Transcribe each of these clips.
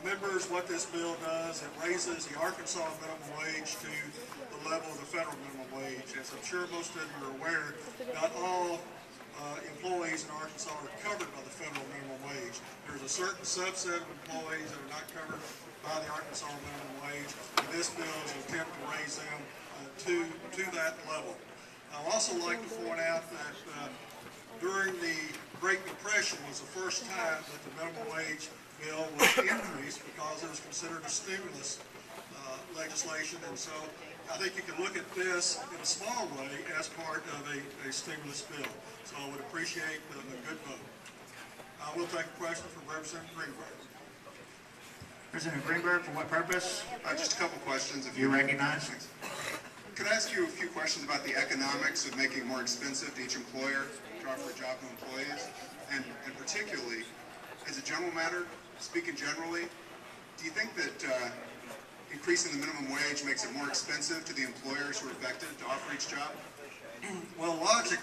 Members, what this bill does, it raises the Arkansas minimum wage to the level of the federal minimum wage. As I'm sure most of you are aware, not all employees in Arkansas are covered by the federal minimum wage. There's a certain subset of employees that are not covered by the Arkansas minimum wage, and this bill is an attempt to raise them to that level. I'd also like to point out that during the Great Depression was the first time that the minimum wage bill was increased because it was considered a stimulus legislation, and so I think you can look at this in a small way as part of a stimulus bill. So I would appreciate the good vote. I will take a question from Representative Greenberg. Representative Greenberg, for what purpose? Just a couple questions. If You recognize? Thanks. Could I ask you a few questions about the economics of making it more expensive to each employer to offer a job to employees? And particularly, as a general matter, speaking generally, do you think that increasing the minimum wage makes it more expensive to the employers who are affected to offer each job? Well, logic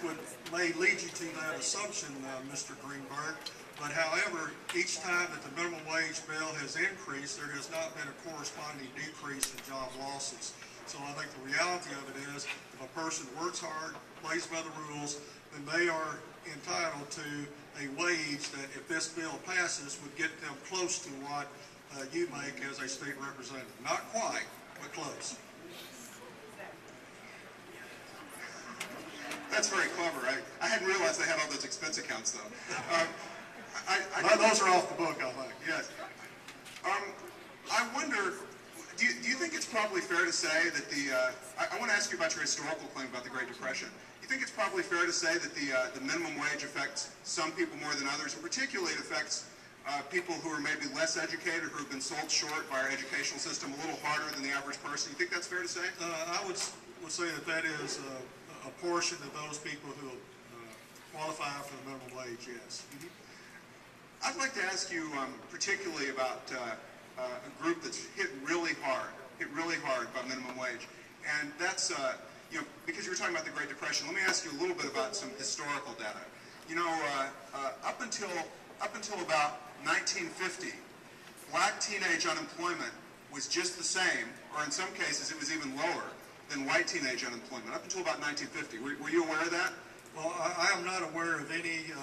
may lead you to that assumption, Mr. Greenberg, but however, each time that the minimum wage bill has increased, there has not been a corresponding decrease in job losses. So I think the reality of it is, if a person works hard, plays by the rules, then they are entitled to a wage that, if this bill passes, would get them close to what you make as a state representative. Not quite, but close. That's very clever. I hadn't realized they had all those expense accounts, though. Those are off the book, I think. Yes. I wonder, do you think it's probably fair to say that I want to ask you about your historical claim about the Great Depression. Do you think it's probably fair to say that the minimum wage affects some people more than others, and particularly it affects people who are maybe less educated, who have been sold short by our educational system a little harder than the average person? You think that's fair to say? I would say that is a portion of those people who qualify for the minimum wage, yes. Mm-hmm. I'd like to ask you particularly about a group that's hit really hard by minimum wage, and that's because you were talking about the Great Depression. Let me ask you a little bit about some historical data. Up until about 1950, black teenage unemployment was just the same, or in some cases it was even lower than white teenage unemployment, up until about 1950. Were you aware of that? Well, I am not aware of any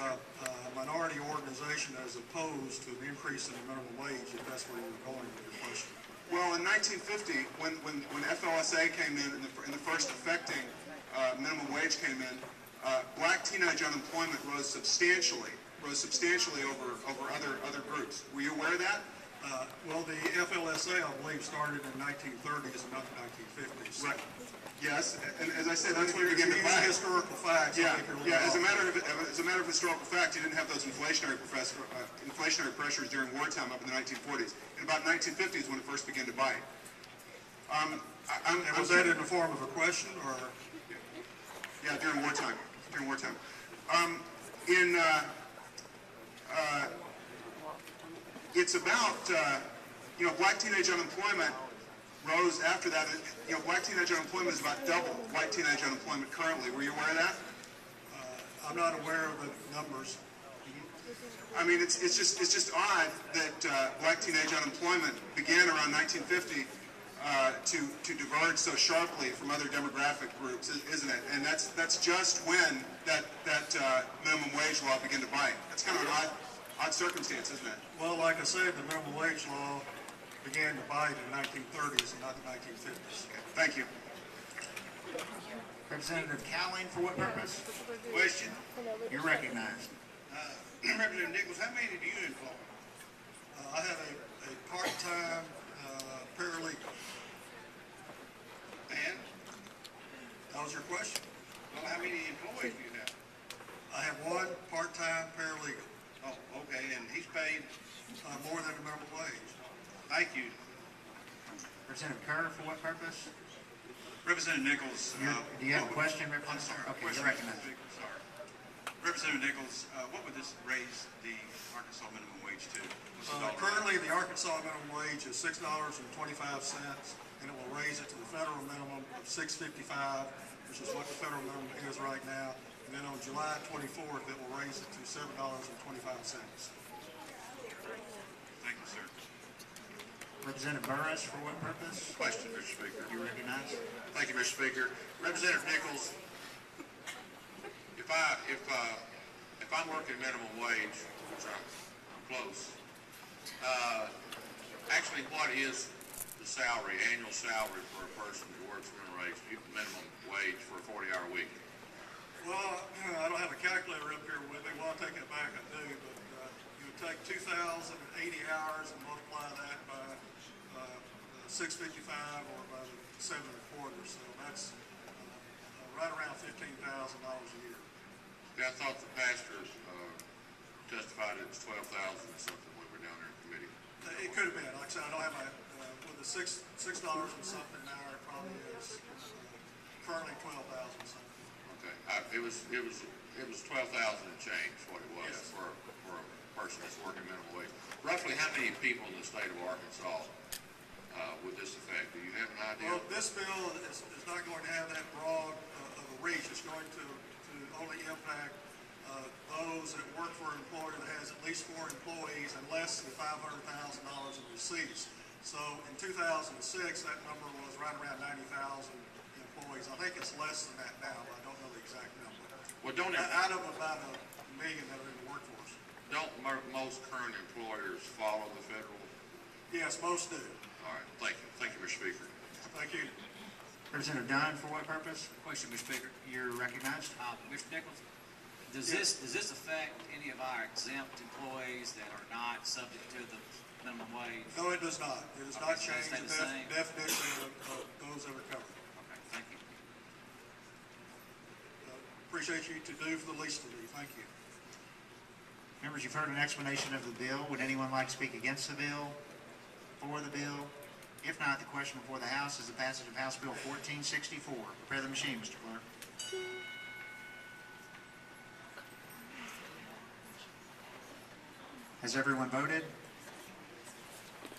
minority organization that is opposed to an increase in the minimum wage, if that's where you were going with your question. Well, in 1950, when FLSA came in and the first affecting minimum wage came in, black teenage unemployment rose substantially over other groups. Were you aware of that? Well, the FLSA, I believe, started in the 1930s and not the 1950s. Right. Yes, and as I said, that's when we began to buy. Historical facts. Yeah. As a matter of historical fact, you didn't have those inflationary pressures during wartime up in the 1940s. In about 1950 is when it first began to bite. Was that in the form of a question, or? Yeah, during wartime. It's about black teenage unemployment rose after that. Black teenage unemployment is about double white teenage unemployment currently. Were you aware of that? I'm not aware of the numbers. I mean, it's just odd that black teenage unemployment began around 1950 to diverge so sharply from other demographic groups, isn't it? And that's just when that minimum wage law began to bite. That's kind of an odd circumstance, isn't it? Well, like I said, the minimum wage law began to bite in the 1930s and not the 1950s. Okay, thank you. Representative Cowling, for what purpose? Question. You're recognized. Representative Nichols, how many do you employ? I have a part-time paralegal. And? That was your question? Well, how many employees do you have? I have one part-time paralegal. Oh, okay, and he's paid? More than the minimum wage. Thank you. Representative Kerr, for what purpose? Representative Nichols. Do you have a question, Representative? I'm sorry. Okay, Question, you're recognized. Sorry. Representative Nichols, what would this raise the Arkansas minimum wage to? Currently, the Arkansas minimum wage is $6.25, and it will raise it to the federal minimum of $6.55, which is what the federal minimum is right now. And then on July 24th, it will raise it to $7.25. Thank you, sir. Representative Burris, for what purpose? Question, Mr. Speaker. You recognize? Thank you, Mr. Speaker. Representative Nichols, if I'm working minimum wage, which I'm close, actually, what is the salary, annual salary for a person who works minimum wage for a 40-hour week? Well, I don't have a calculator up here with me. While I'm taking it back, I do, but you would take 2,080 hours and multiply that by 655 or by the 7 1/4, so that's right around $15,000 a year. Yeah, I thought the pastor testified it was 12,000 or something when we were down there in committee. It could have been. Like I said, I don't have my, with the $6 and something an hour, it probably is currently 12,000 something. Okay, it was 12,000 and change what it was Yes. for a person that's working minimum wage. Roughly how many people in the state of Arkansas would this affect? Do you have an idea? Well, this bill is not going to have that broad of a reach. It's going to only impact those that work for an employer that has at least 4 employees and less than $500,000 in receipts. So in 2006, that number was right around 90,000 employees. I think it's less than that now, but I don't know the exact number. Well, Out of about 1 million that are in the workforce. don't most current employers follow the federal? Yes, most do. All right, thank you. Thank you, Mr. Speaker. Thank you. Representative Dunn, for what purpose? Question, Mr. Speaker. You're recognized. Mr. Nichols, does this affect any of our exempt employees that are not subject to the minimum wage? No, it does not. It does Okay, not so change stay the the same? definition of those that are covered. Okay, thank you. Appreciate you to do for the least of these. Thank you. Members, you've heard an explanation of the bill. Would anyone like to speak against the bill? For the bill? If not, the question before the House is the passage of House Bill 1464. Prepare the machine, Mr. Clerk. Has everyone voted?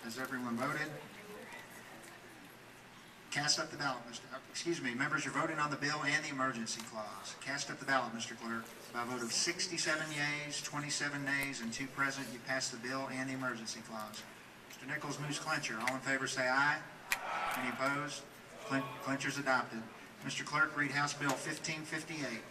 Has everyone voted? Cast up the ballot, members, you're voting on the bill and the emergency clause. Cast up the ballot, Mr. Clerk. By a vote of 67 yeas, 27 nays, and 2 present, you pass the bill and the emergency clause. Mr. Nichols moves clincher. All in favor say aye. Any opposed? Clincher's adopted. Mr. Clerk, read House Bill 1558.